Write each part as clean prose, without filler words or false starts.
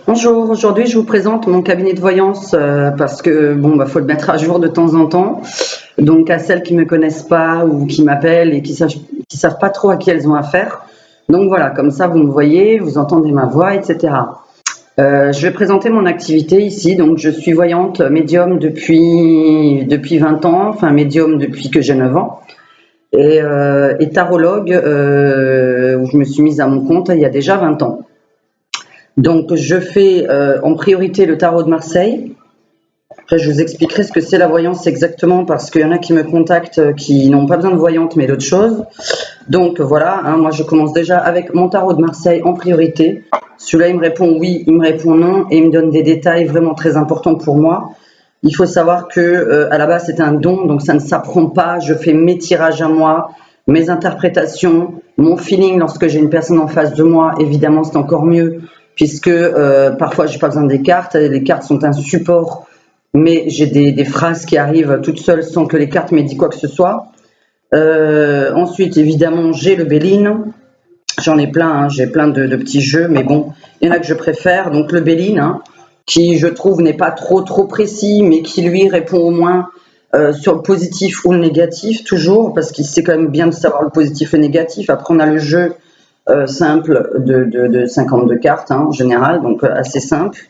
Bonjour, aujourd'hui je vous présente mon cabinet de voyance parce que faut le mettre à jour de temps en temps. Donc à celles qui me connaissent pas ou qui m'appellent et qui savent pas trop à qui elles ont affaire. Donc voilà, comme ça vous me voyez, vous entendez ma voix, etc. Je vais présenter mon activité ici. Donc je suis voyante médium depuis 20 ans, enfin médium depuis que j'ai 9 ans. Et tarologue où je me suis mise à mon compte il y a déjà 20 ans. Donc, je fais en priorité le tarot de Marseille. Après, je vous expliquerai ce que c'est la voyance exactement parce qu'il y en a qui me contactent qui n'ont pas besoin de voyante mais d'autres choses. Donc, voilà, moi je commence déjà avec mon tarot de Marseille en priorité. Celui-là, il me répond oui, il me répond non et il me donne des détails vraiment très importants pour moi. Il faut savoir que à la base, c'est un don, donc ça ne s'apprend pas. Je fais mes tirages à moi, mes interprétations, mon feeling lorsque j'ai une personne en face de moi. Évidemment, c'est encore mieux puisque parfois j'ai pas besoin des cartes, les cartes sont un support, mais j'ai des phrases qui arrivent toutes seules sans que les cartes m'aient dit quoi que ce soit. Ensuite, évidemment, j'ai le Béline, j'en ai plein, j'ai plein de petits jeux, mais bon, il y en a que je préfère. Donc le Béline, qui je trouve n'est pas trop précis, mais qui lui répond au moins sur le positif ou le négatif, toujours, parce qu'il c'est quand même bien de savoir le positif et le négatif. Après, on a le jeu simple de 52 cartes en général, donc assez simple.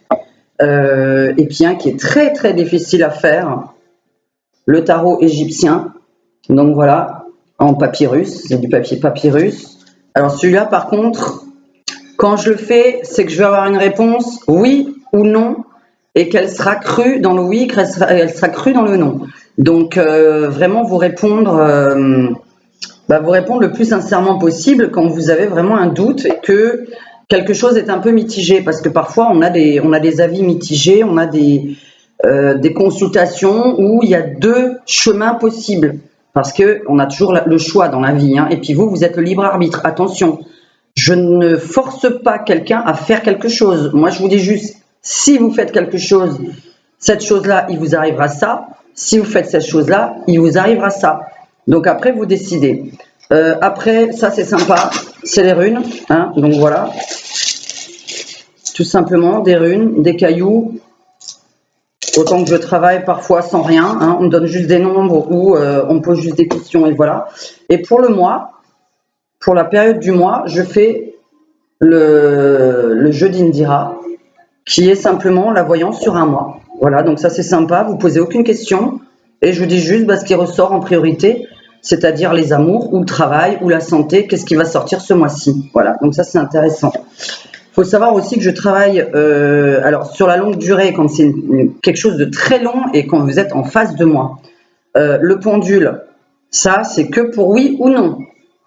Et puis un qui est très difficile à faire, le tarot égyptien. Donc voilà, en papyrus, c'est du papier papyrus. Alors celui-là par contre, quand je le fais, c'est que je vais avoir une réponse oui ou non et qu'elle sera crue dans le oui, qu'elle sera crue dans le non. Donc vraiment vous répondre le plus sincèrement possible quand vous avez vraiment un doute et que quelque chose est un peu mitigé, parce que parfois on a des avis mitigés, on a des consultations où il y a deux chemins possibles, parce qu'on a toujours le choix dans la vie, et puis vous êtes le libre arbitre. Attention, je ne force pas quelqu'un à faire quelque chose. Moi, je vous dis juste, si vous faites quelque chose, cette chose-là, il vous arrivera ça. Si vous faites cette chose-là, il vous arrivera ça. Donc après, vous décidez. Après, ça c'est sympa, c'est les runes. Donc voilà, tout simplement des runes, des cailloux. Autant que je travaille parfois sans rien, on me donne juste des nombres ou on me pose juste des questions et voilà. Et pour le mois, pour la période du mois, je fais le jeu d'Indira, qui est simplement la voyance sur un mois. Voilà, donc ça c'est sympa, vous posez aucune question et je vous dis juste ce qui ressort en priorité, c'est-à-dire les amours ou le travail ou la santé, qu'est-ce qui va sortir ce mois-ci. Voilà, donc ça c'est intéressant. Il faut savoir aussi que je travaille alors sur la longue durée, quand c'est quelque chose de très long et quand vous êtes en face de moi. Le pendule, ça c'est que pour oui ou non.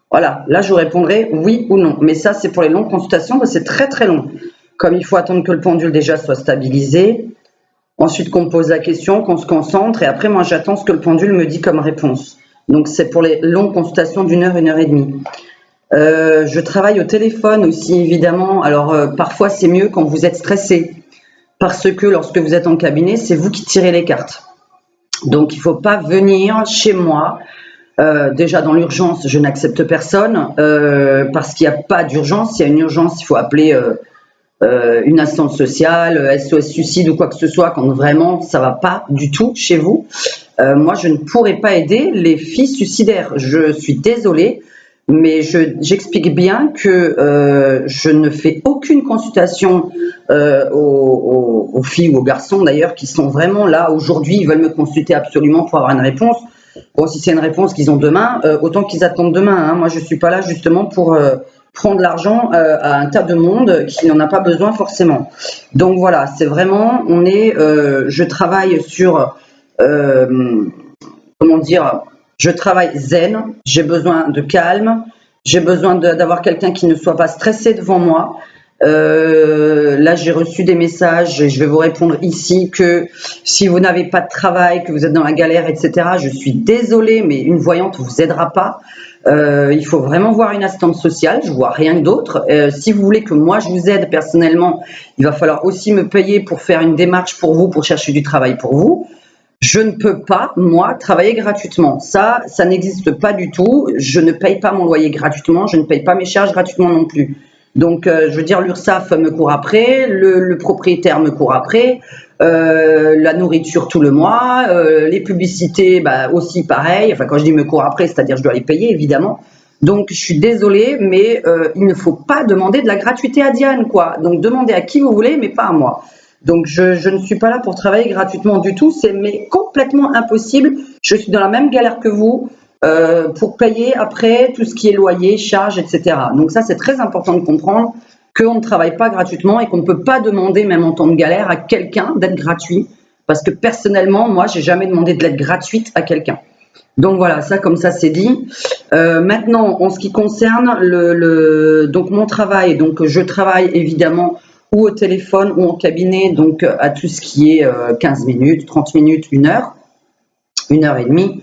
Voilà, là je vous répondrai oui ou non. Mais ça c'est pour les longues consultations, c'est très long. Comme il faut attendre que le pendule déjà soit stabilisé, ensuite qu'on me pose la question, qu'on se concentre, et après moi j'attends ce que le pendule me dit comme réponse. Donc c'est pour les longues consultations d'1 heure, 1 heure et demie. Je travaille au téléphone aussi évidemment. Alors parfois c'est mieux quand vous êtes stressé, parce que lorsque vous êtes en cabinet, c'est vous qui tirez les cartes. Donc il ne faut pas venir chez moi. Déjà dans l'urgence, je n'accepte personne parce qu'il n'y a pas d'urgence. S'il y a une urgence, il faut appeler une assistance sociale, SOS suicide ou quoi que ce soit, quand vraiment ça va pas du tout chez vous. Moi, je ne pourrais pas aider les filles suicidaires. Je suis désolée, mais j'explique bien que je ne fais aucune consultation aux filles ou aux garçons d'ailleurs qui sont vraiment là aujourd'hui. Ils veulent me consulter absolument pour avoir une réponse. Bon, si c'est une réponse qu'ils ont demain, autant qu'ils attendent demain. Moi, je suis pas là justement pour prendre l'argent à un tas de monde qui n'en a pas besoin forcément. Donc voilà, c'est vraiment, je travaille sur, je travaille zen, j'ai besoin de calme, j'ai besoin d'avoir quelqu'un qui ne soit pas stressé devant moi. Là, j'ai reçu des messages et je vais vous répondre ici que si vous n'avez pas de travail, que vous êtes dans la galère, etc., je suis désolée, mais une voyante ne vous aidera pas. Il faut vraiment voir une assistante sociale, je vois rien d'autre. Si vous voulez que moi je vous aide personnellement, il va falloir aussi me payer pour faire une démarche pour vous, pour chercher du travail pour vous. Je ne peux pas, moi, travailler gratuitement. Ça n'existe pas du tout. Je ne paye pas mon loyer gratuitement, je ne paye pas mes charges gratuitement non plus. Donc, je veux dire, l'URSSAF me court après, le propriétaire me court après, la nourriture tout le mois, les publicités aussi pareil. Enfin, quand je dis me court après, c'est-à-dire je dois les payer évidemment. Donc, je suis désolée, mais il ne faut pas demander de la gratuité à Diane, quoi. Donc, demandez à qui vous voulez, mais pas à moi. Donc, je ne suis pas là pour travailler gratuitement du tout. C'est complètement impossible. Je suis dans la même galère que vous pour payer après tout ce qui est loyer, charges, etc. Donc, ça, c'est très important de comprendre qu'on ne travaille pas gratuitement et qu'on ne peut pas demander, même en temps de galère, à quelqu'un d'être gratuit. Parce que personnellement, moi, j'ai jamais demandé de l'aide gratuite à quelqu'un. Donc voilà, ça comme ça c'est dit. Maintenant, en ce qui concerne donc mon travail, donc je travaille évidemment ou au téléphone ou en cabinet, donc à tout ce qui est 15 minutes, 30 minutes, 1 heure et demie.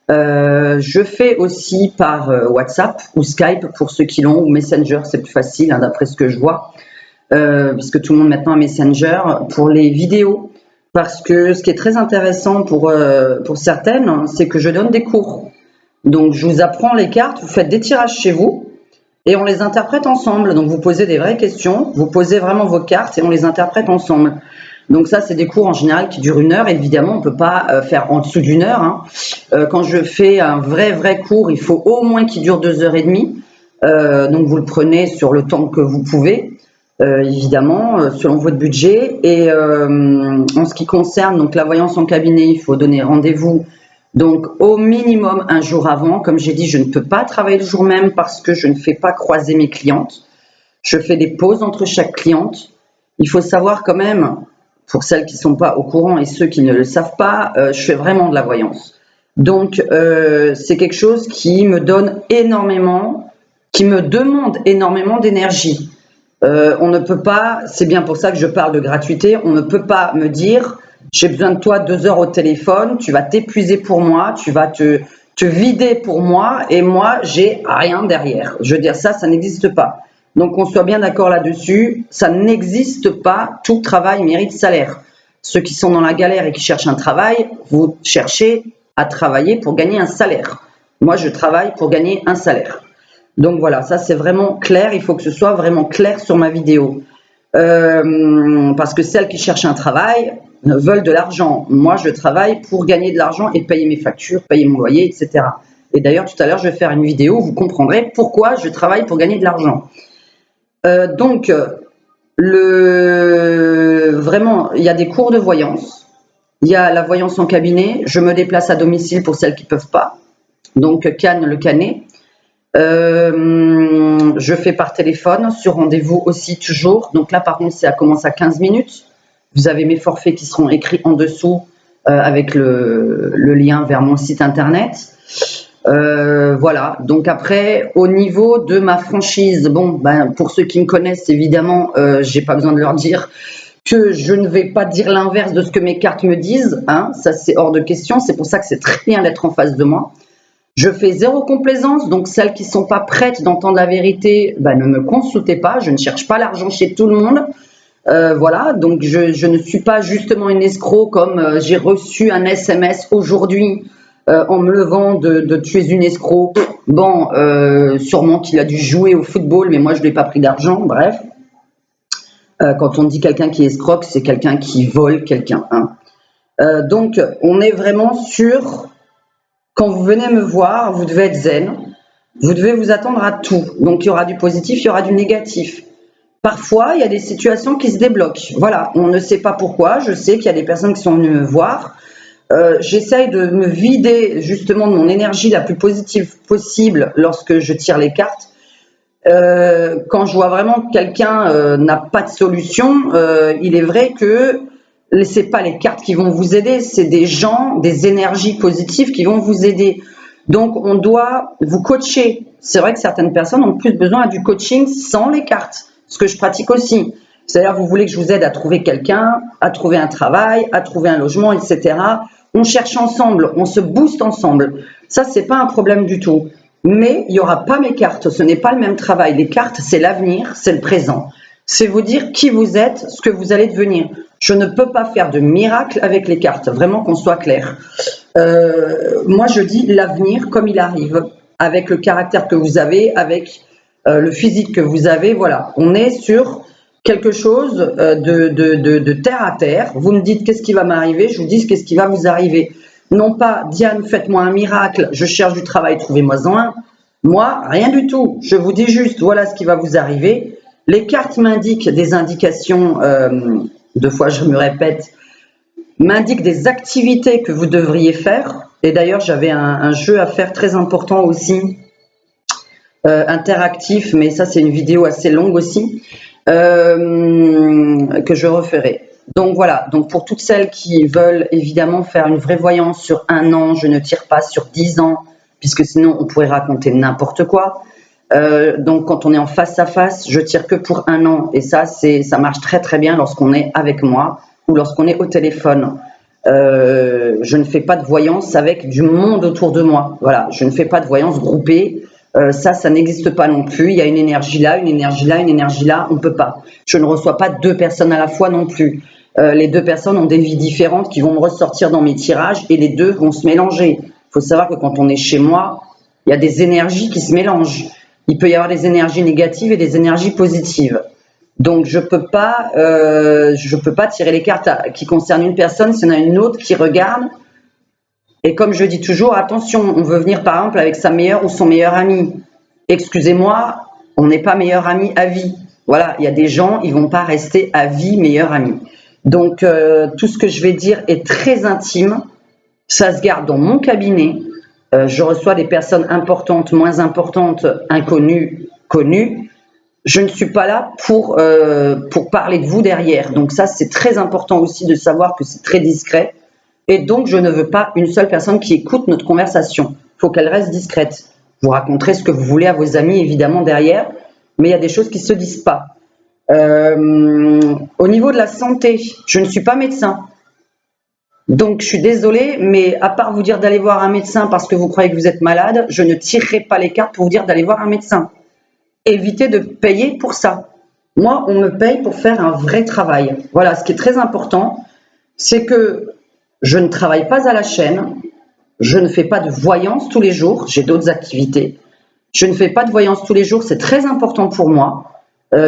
Je fais aussi par WhatsApp ou Skype pour ceux qui l'ont, ou Messenger, c'est plus facile hein, d'après ce que je vois, puisque tout le monde maintenant a Messenger, pour les vidéos. Parce que ce qui est très intéressant pour certaines, c'est que je donne des cours. Donc, je vous apprends les cartes, vous faites des tirages chez vous et on les interprète ensemble. Donc, vous posez des vraies questions, vous posez vraiment vos cartes et on les interprète ensemble. Donc, ça, c'est des cours en général qui durent 1 heure. Évidemment, on ne peut pas faire en dessous d'1 heure. Hein. Quand je fais un vrai cours, il faut au moins qu'il dure 2 h 30. Donc, vous le prenez sur le temps que vous pouvez. Évidemment, selon votre budget. Et en ce qui concerne donc la voyance en cabinet, il faut donner rendez-vous donc au minimum 1 jour avant. Comme j'ai dit, je ne peux pas travailler le jour même parce que je ne fais pas croiser mes clientes. Je fais des pauses entre chaque cliente. Il faut savoir quand même, pour celles qui ne sont pas au courant et ceux qui ne le savent pas, je fais vraiment de la voyance. Donc, c'est quelque chose qui me donne énormément, qui me demande énormément d'énergie. On ne peut pas, c'est bien pour ça que je parle de gratuité, on ne peut pas me dire j'ai besoin de toi 2 heures au téléphone, tu vas t'épuiser pour moi, tu vas te vider pour moi et moi j'ai rien derrière. Je veux dire ça n'existe pas. Donc qu'on soit bien d'accord là-dessus, ça n'existe pas, tout travail mérite salaire. Ceux qui sont dans la galère et qui cherchent un travail, vous cherchez à travailler pour gagner un salaire. Moi je travaille pour gagner un salaire. Donc voilà, ça c'est vraiment clair, il faut que ce soit vraiment clair sur ma vidéo. Parce que celles qui cherchent un travail veulent de l'argent. Moi, je travaille pour gagner de l'argent et payer mes factures, payer mon loyer, etc. Et d'ailleurs, tout à l'heure, je vais faire une vidéo où vous comprendrez pourquoi je travaille pour gagner de l'argent. Donc, vraiment, il y a des cours de voyance. Il y a la voyance en cabinet. Je me déplace à domicile pour celles qui ne peuvent pas. Donc, Cannes, le Canet. Je fais par téléphone, sur rendez-vous aussi toujours. Donc là, par contre, ça commence à 15 minutes. Vous avez mes forfaits qui seront écrits en dessous avec le lien vers mon site internet. Voilà. Donc après, au niveau de ma franchise, pour ceux qui me connaissent, évidemment, j'ai pas besoin de leur dire que je ne vais pas dire l'inverse de ce que mes cartes me disent. Hein. Ça, c'est hors de question. C'est pour ça que c'est très bien d'être en face de moi. Je fais 0 complaisance, donc celles qui ne sont pas prêtes d'entendre la vérité, ne me consultez pas, je ne cherche pas l'argent chez tout le monde. Voilà, donc je ne suis pas justement une escroc comme j'ai reçu un SMS aujourd'hui en me levant de tu es une escroc. Bon, sûrement qu'il a dû jouer au football, mais moi je ne lui ai pas pris d'argent, bref. Quand on dit quelqu'un qui est escroc, c'est quelqu'un qui vole quelqu'un. Hein. Donc on est vraiment sur... Quand vous venez me voir, vous devez être zen, vous devez vous attendre à tout. Donc, il y aura du positif, il y aura du négatif. Parfois, il y a des situations qui se débloquent. Voilà, on ne sait pas pourquoi. Je sais qu'il y a des personnes qui sont venues me voir. J'essaye de me vider justement de mon énergie la plus positive possible lorsque je tire les cartes. Quand je vois vraiment que quelqu'un n'a pas de solution, il est vrai que ce n'est pas les cartes qui vont vous aider, c'est des gens, des énergies positives qui vont vous aider. Donc, on doit vous coacher. C'est vrai que certaines personnes ont plus besoin du coaching sans les cartes, ce que je pratique aussi. C'est-à-dire, vous voulez que je vous aide à trouver quelqu'un, à trouver un travail, à trouver un logement, etc. On cherche ensemble, on se booste ensemble. Ça, c'est pas un problème du tout. Mais il n'y aura pas mes cartes, ce n'est pas le même travail. Les cartes, c'est l'avenir, c'est le présent. C'est vous dire qui vous êtes, ce que vous allez devenir. Je ne peux pas faire de miracle avec les cartes, vraiment qu'on soit clair. Moi, je dis l'avenir comme il arrive, avec le caractère que vous avez, avec le physique que vous avez, voilà, on est sur quelque chose de terre à terre. Vous me dites qu'est-ce qui va m'arriver, je vous dis qu'est-ce qui va vous arriver. Non pas, Diane, faites-moi un miracle, je cherche du travail, trouvez-moi-en un. Moi, rien du tout. Je vous dis juste, voilà ce qui va vous arriver. Les cartes m'indiquent des indications, deux fois je me répète, m'indiquent des activités que vous devriez faire. Et d'ailleurs, j'avais un jeu à faire très important aussi, interactif, mais ça c'est une vidéo assez longue aussi, que je referai. Donc voilà, donc pour toutes celles qui veulent évidemment faire une vraie voyance sur 1 an, je ne tire pas sur 10 ans, puisque sinon on pourrait raconter n'importe quoi. Donc quand on est en face à face, je tire que pour 1 an, et ça marche très très bien lorsqu'on est avec moi ou lorsqu'on est au téléphone. Je ne fais pas de voyance avec du monde autour de moi. Voilà, je ne fais pas de voyance groupée. Ça n'existe pas non plus. Il y a une énergie là, une énergie là, une énergie là. On peut pas. Je ne reçois pas 2 personnes à la fois non plus. Les 2 personnes ont des vies différentes qui vont me ressortir dans mes tirages et les 2 vont se mélanger. Il faut savoir que quand on est chez moi, il y a des énergies qui se mélangent. Il peut y avoir des énergies négatives et des énergies positives. Donc je peux pas tirer les cartes qui concernent une personne s'il y en a une autre qui regarde. Et comme je dis toujours, attention, on veut venir par exemple avec sa meilleure ou son meilleur ami. Excusez-moi, on n'est pas meilleur ami à vie. Voilà, il y a des gens, ils vont pas rester à vie meilleurs amis. Donc tout ce que je vais dire est très intime. Ça se garde dans mon cabinet. Je reçois des personnes importantes, moins importantes, inconnues, connues. Je ne suis pas là pour parler de vous derrière. Donc ça, c'est très important aussi de savoir que c'est très discret. Et donc, je ne veux pas une seule personne qui écoute notre conversation. Il faut qu'elle reste discrète. Vous raconterez ce que vous voulez à vos amis, évidemment, derrière, mais il y a des choses qui ne se disent pas. Au niveau de la santé, je ne suis pas médecin. Donc, je suis désolée, mais à part vous dire d'aller voir un médecin parce que vous croyez que vous êtes malade, je ne tirerai pas les cartes pour vous dire d'aller voir un médecin. Évitez de payer pour ça. Moi, on me paye pour faire un vrai travail. Voilà, ce qui est très important, c'est que je ne travaille pas à la chaîne, je ne fais pas de voyance tous les jours, j'ai d'autres activités. Je ne fais pas de voyance tous les jours, c'est très important pour moi.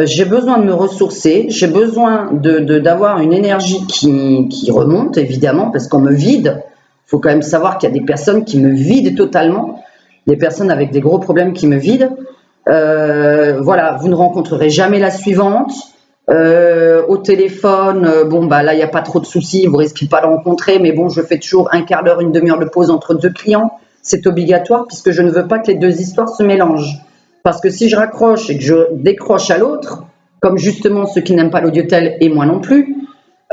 J'ai besoin de me ressourcer, j'ai besoin d'avoir une énergie qui remonte, évidemment, parce qu'on me vide. Il faut quand même savoir qu'il y a des personnes qui me vident totalement, des personnes avec des gros problèmes qui me vident. Voilà, vous ne rencontrerez jamais la suivante. Au téléphone, là, il n'y a pas trop de soucis, vous risquez pas de rencontrer, mais bon, je fais toujours un quart d'heure, une demi-heure de pause entre 2 clients. C'est obligatoire puisque je ne veux pas que les 2 histoires se mélangent. Parce que si je raccroche et que je décroche à l'autre, comme justement ceux qui n'aiment pas l'audiotel et moi non plus,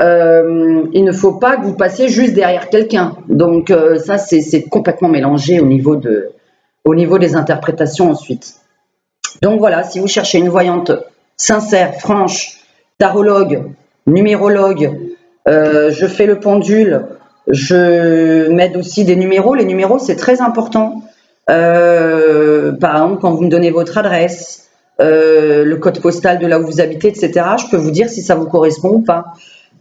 il ne faut pas que vous passiez juste derrière quelqu'un. Donc ça, c'est complètement mélangé au niveau des interprétations ensuite. Donc voilà, si vous cherchez une voyante sincère, franche, tarologue, numérologue, je fais le pendule, je m'aide aussi des numéros. Les numéros, c'est très important. Par exemple, quand vous me donnez votre adresse, le code postal de là où vous habitez, etc., je peux vous dire si ça vous correspond ou pas.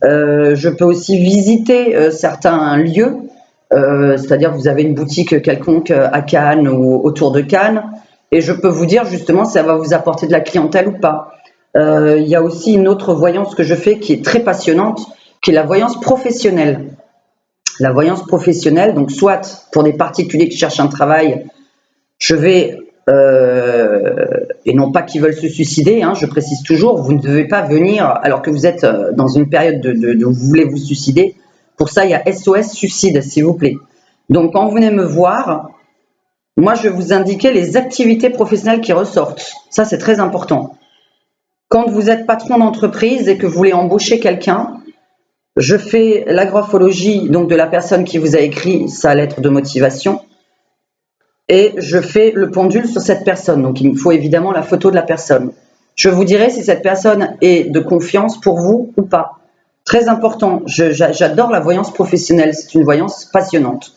Je peux aussi visiter certains lieux, c'est-à-dire vous avez une boutique quelconque à Cannes ou autour de Cannes, et je peux vous dire justement si ça va vous apporter de la clientèle ou pas. Il y a aussi une autre voyance que je fais qui est très passionnante, qui est la voyance professionnelle. La voyance professionnelle, donc soit pour des particuliers qui cherchent un travail, je vais, et non pas qui veulent se suicider, je précise toujours, vous ne devez pas venir alors que vous êtes dans une période où vous voulez vous suicider. Pour ça, il y a SOS suicide, s'il vous plaît. Donc, quand vous venez me voir, moi, je vais vous indiquer les activités professionnelles qui ressortent. Ça, c'est très important. Quand vous êtes patron d'entreprise et que vous voulez embaucher quelqu'un, je fais l'agraphologie donc de la personne qui vous a écrit sa lettre de motivation et je fais le pendule sur cette personne. Donc, il me faut évidemment la photo de la personne. Je vous dirai si cette personne est de confiance pour vous ou pas. Très important, j'adore la voyance professionnelle, c'est une voyance passionnante.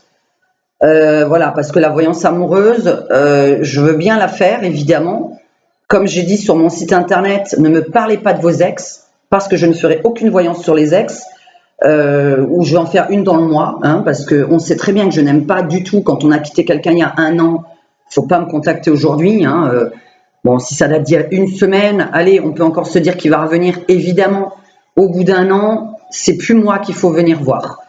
Voilà, parce que la voyance amoureuse, je veux bien la faire, évidemment. Comme j'ai dit sur mon site internet, ne me parlez pas de vos ex, parce que je ne ferai aucune voyance sur les ex, ou je vais en faire une dans le mois, parce qu'on sait très bien que je n'aime pas du tout, quand on a quitté quelqu'un il y a 1 an, il ne faut pas me contacter aujourd'hui. Bon, si ça date d'il y a une semaine, allez, on peut encore se dire qu'il va revenir. Évidemment, au bout d'un an, c'est plus moi qu'il faut venir voir.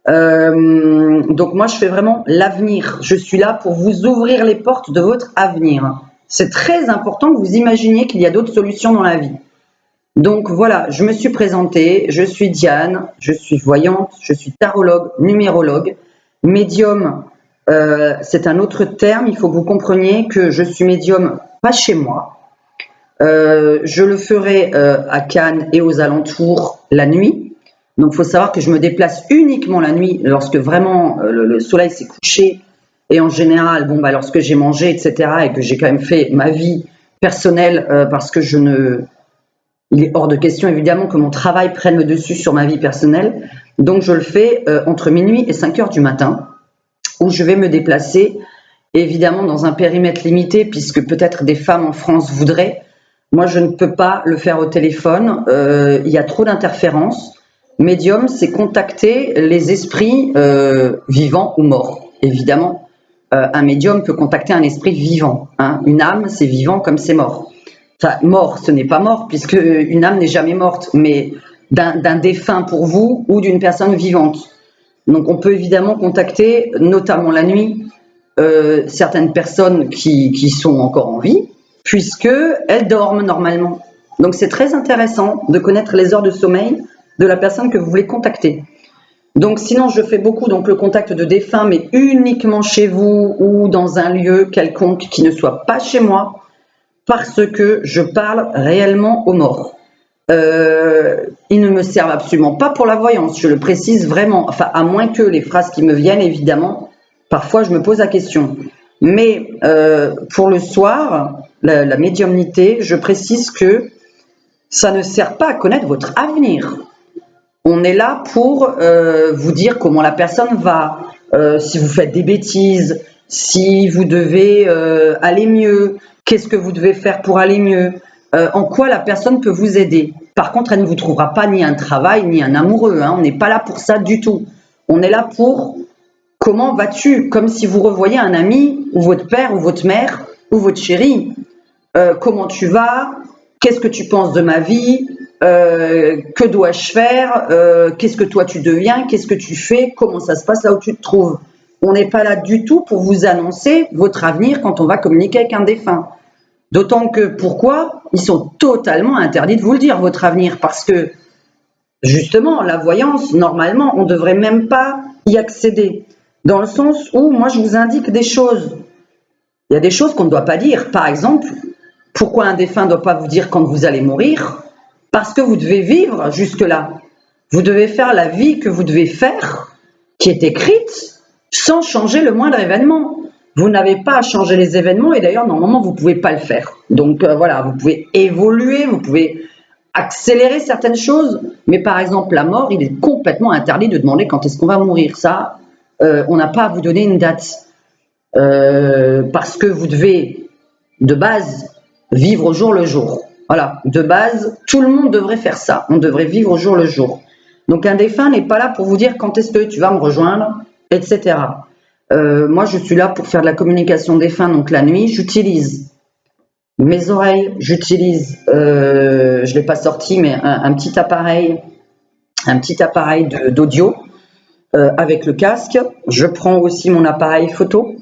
Donc moi, je fais vraiment l'avenir. Je suis là pour vous ouvrir les portes de votre avenir. C'est très important que vous imaginiez qu'il y a d'autres solutions dans la vie. Donc voilà, je me suis présentée, je suis Diane, je suis voyante, je suis tarologue, numérologue, médium. C'est un autre terme, il faut que vous compreniez que je suis médium pas chez moi. Je le ferai à Cannes et aux alentours la nuit. Donc il faut savoir que je me déplace uniquement la nuit lorsque vraiment le soleil s'est couché et en général, bon, bah, lorsque j'ai mangé, etc. et que j'ai quand même fait ma vie personnelle parce que il est hors de question évidemment que mon travail prenne le dessus sur ma vie personnelle. Donc je le fais entre minuit et 5 heures du matin où je vais me déplacer évidemment dans un périmètre limité puisque peut-être des femmes en France voudraient. Moi, je ne peux pas le faire au téléphone. Il y a trop d'interférences. Médium, c'est contacter les esprits vivants ou morts. Évidemment, un médium peut contacter un esprit vivant. Hein. Une âme, c'est vivant comme c'est mort. Enfin, mort, ce n'est pas mort, puisque une âme n'est jamais morte, mais d'un défunt pour vous ou d'une personne vivante. Donc, on peut évidemment contacter, notamment la nuit, certaines personnes qui sont encore en vie, puisqu'elles dorment normalement. Donc, c'est très intéressant de connaître les heures de sommeil de la personne que vous voulez contacter. Donc, sinon, je fais beaucoup donc le contact de défunts, mais uniquement chez vous ou dans un lieu quelconque qui ne soit pas chez moi, parce que je parle réellement aux morts. Ils ne me servent absolument pas pour la voyance, je le précise vraiment, enfin, à moins que les phrases qui me viennent, évidemment, parfois je me pose la question. Mais pour le soir, la médiumnité, je précise que ça ne sert pas à connaître votre avenir. On est là pour vous dire comment la personne va, si vous faites des bêtises, si vous devez aller mieux, qu'est-ce que vous devez faire pour aller mieux, en quoi la personne peut vous aider. Par contre, elle ne vous trouvera pas ni un travail, ni un amoureux. Hein. On n'est pas là pour ça du tout. On est là pour comment vas-tu, comme si vous revoyez un ami, ou votre père, ou votre mère, ou votre chéri. Comment tu vas, qu'est-ce que tu penses de ma vie, que dois-je faire, qu'est-ce que toi tu deviens, qu'est-ce que tu fais, comment ça se passe là où tu te trouves. On n'est pas là du tout pour vous annoncer votre avenir quand on va communiquer avec un défunt. D'autant que, pourquoi? Ils sont totalement interdits de vous le dire, votre avenir, parce que, justement, la voyance, normalement, on ne devrait même pas y accéder. Dans le sens où, moi, je vous indique des choses. Il y a des choses qu'on ne doit pas dire. Par exemple, pourquoi un défunt ne doit pas vous dire quand vous allez mourir? Parce que vous devez vivre jusque-là. Vous devez faire la vie que vous devez faire, qui est écrite, sans changer le moindre événement. Vous n'avez pas à changer les événements et d'ailleurs, normalement, vous ne pouvez pas le faire. Donc voilà, vous pouvez évoluer, vous pouvez accélérer certaines choses, mais par exemple, la mort, il est complètement interdit de demander quand est-ce qu'on va mourir. Ça, on n'a pas à vous donner une date. Parce que vous devez, de base, vivre au jour le jour. Voilà, de base, tout le monde devrait faire ça. On devrait vivre au jour le jour. Donc un défunt n'est pas là pour vous dire quand est-ce que tu vas me rejoindre, etc. Moi, je suis là pour faire de la communication défunt, donc la nuit, j'utilise mes oreilles, j'utilise, je ne l'ai pas sorti, mais un petit appareil d'audio avec le casque. Je prends aussi mon appareil photo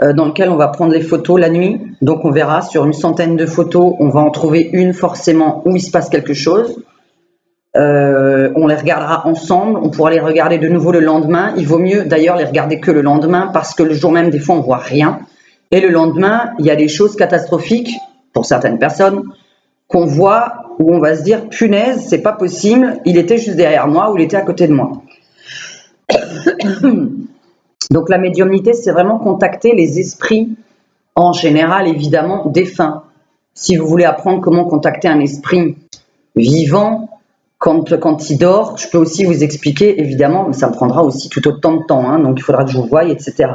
dans lequel on va prendre les photos la nuit. Donc on verra sur une centaine de photos, on va en trouver une forcément où il se passe quelque chose. On les regardera ensemble, on pourra les regarder de nouveau le lendemain. Il vaut mieux d'ailleurs les regarder que le lendemain parce que le jour même, des fois, on voit rien. Et le lendemain, il y a des choses catastrophiques pour certaines personnes qu'on voit où on va se dire punaise, c'est pas possible, il était juste derrière moi ou il était à côté de moi. Donc la médiumnité, c'est vraiment contacter les esprits, en général évidemment défunts. Si vous voulez apprendre comment contacter un esprit vivant quand il dort, je peux aussi vous expliquer évidemment, mais ça me prendra aussi tout autant de temps, hein, donc il faudra que je vous voie, etc.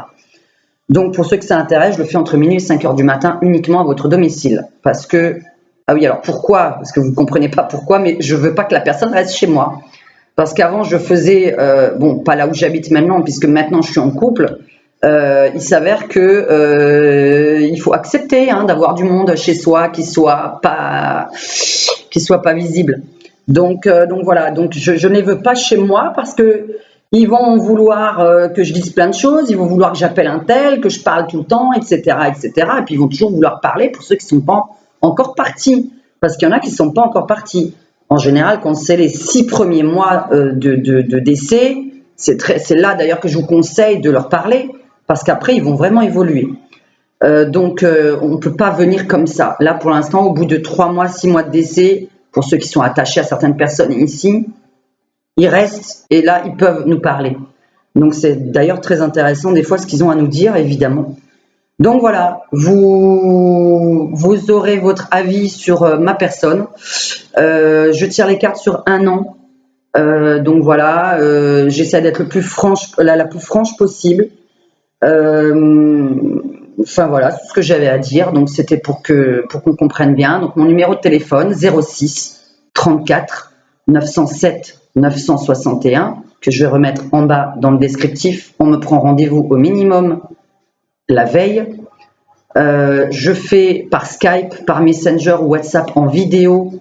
Donc pour ceux que ça intéresse, je le fais entre minuit et 5 heures du matin uniquement à votre domicile. Parce que, ah oui, alors pourquoi? Parce que vous ne comprenez pas pourquoi, mais je ne veux pas que la personne reste chez moi. Parce qu'avant, je faisais, bon, pas là où j'habite maintenant, puisque maintenant je suis en couple, Il s'avère que il faut accepter d'avoir du monde chez soi qui soit pas visible. Donc voilà, donc je ne les veux pas chez moi parce que ils vont vouloir que je dise plein de choses, ils vont vouloir que j'appelle un tel, que je parle tout le temps, etc., etc. Et puis ils vont toujours vouloir parler pour ceux qui ne sont pas encore partis, parce qu'il y en a qui ne sont pas encore partis. En général, quand c'est les 6 premiers mois de décès, c'est là d'ailleurs que je vous conseille de leur parler, parce qu'après ils vont vraiment évoluer. Donc on ne peut pas venir comme ça. Là pour l'instant, au bout de 3 mois, 6 mois de décès, pour ceux qui sont attachés à certaines personnes ici, ils restent et là ils peuvent nous parler. Donc c'est d'ailleurs très intéressant des fois ce qu'ils ont à nous dire, évidemment. Donc voilà, vous aurez votre avis sur ma personne. Je tire les cartes sur 1 an. Donc voilà, j'essaie d'être la plus franche possible. Enfin voilà, c'est ce que j'avais à dire. Donc c'était pour qu'on comprenne bien. Donc mon numéro de téléphone 06 34 907 961 que je vais remettre en bas dans le descriptif. On me prend rendez-vous au minimum la veille. Je fais par Skype, par Messenger ou WhatsApp en vidéo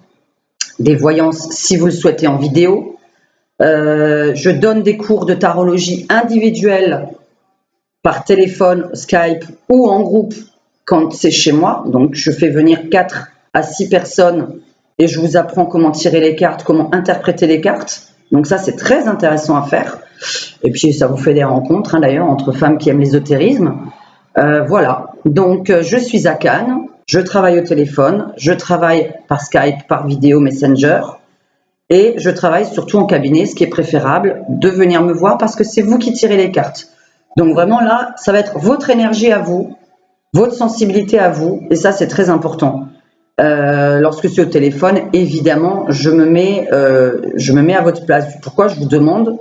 des voyances si vous le souhaitez en vidéo. Je donne des cours de tarologie individuels par téléphone, Skype ou en groupe quand c'est chez moi. Donc je fais venir 4 à 6 personnes et je vous apprends comment tirer les cartes, comment interpréter les cartes. Donc ça c'est très intéressant à faire. Et puis ça vous fait des rencontres d'ailleurs entre femmes qui aiment l'ésotérisme. Voilà, donc je suis à Cannes, je travaille au téléphone, je travaille par Skype, par vidéo, Messenger et je travaille surtout en cabinet, ce qui est préférable de venir me voir parce que c'est vous qui tirez les cartes. Donc vraiment là, ça va être votre énergie à vous, votre sensibilité à vous et ça c'est très important. Lorsque je suis au téléphone, évidemment, je me mets à votre place. Pourquoi je vous demande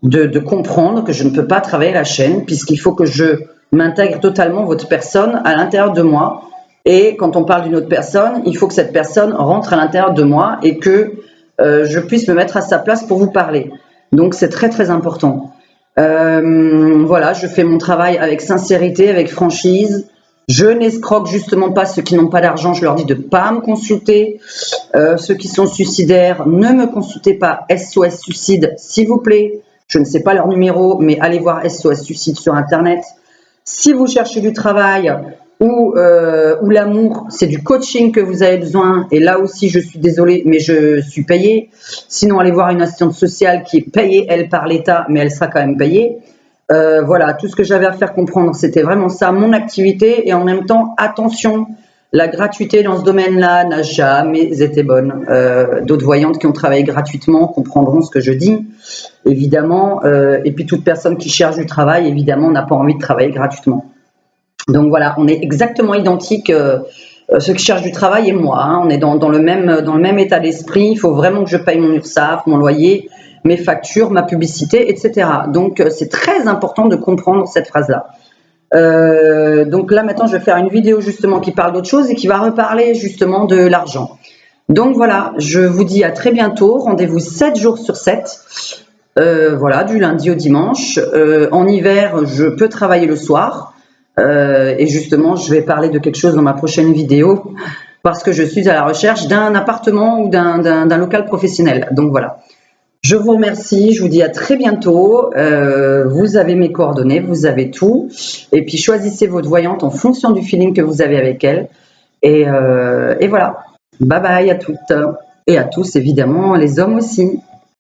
de comprendre que je ne peux pas travailler la chaîne puisqu'il faut que je m'intègre totalement votre personne à l'intérieur de moi. Et quand on parle d'une autre personne, il faut que cette personne rentre à l'intérieur de moi et que je puisse me mettre à sa place pour vous parler. Donc c'est très très important. Voilà, je fais mon travail avec sincérité, avec franchise. Je n'escroque justement pas ceux qui n'ont pas d'argent. Je leur dis de ne pas me consulter. Ceux qui sont suicidaires, ne me consultez pas. SOS Suicide, s'il vous plaît. Je ne sais pas leur numéro, mais allez voir SOS Suicide sur Internet. Si vous cherchez du travail ou l'amour, c'est du coaching que vous avez besoin. Et là aussi, je suis désolée, mais je suis payée. Sinon, allez voir une assistante sociale qui est payée, elle, par l'État, mais elle sera quand même payée. Voilà, tout ce que j'avais à faire comprendre, c'était vraiment ça, mon activité. Et en même temps, attention, la gratuité dans ce domaine-là n'a jamais été bonne. D'autres voyantes qui ont travaillé gratuitement comprendront ce que je dis, évidemment. Et puis, toute personne qui cherche du travail, évidemment, n'a pas envie de travailler gratuitement. Donc voilà, on est exactement identiques, ceux qui cherchent du travail et moi. On est dans le même état d'esprit. Il faut vraiment que je paye mon URSSAF, mon loyer, mes factures, ma publicité, etc. Donc c'est très important de comprendre cette phrase-là. Donc là maintenant je vais faire une vidéo justement qui parle d'autre chose et qui va reparler justement de l'argent. Donc voilà, je vous dis à très bientôt, rendez-vous 7 jours sur 7, voilà, du lundi au dimanche. En hiver je peux travailler le soir et justement je vais parler de quelque chose dans ma prochaine vidéo parce que je suis à la recherche d'un appartement ou d'un local professionnel. Donc voilà. Je vous remercie, je vous dis à très bientôt. Vous avez mes coordonnées, vous avez tout. Et puis choisissez votre voyante en fonction du feeling que vous avez avec elle. Et voilà. Bye bye à toutes et à tous, évidemment, les hommes aussi.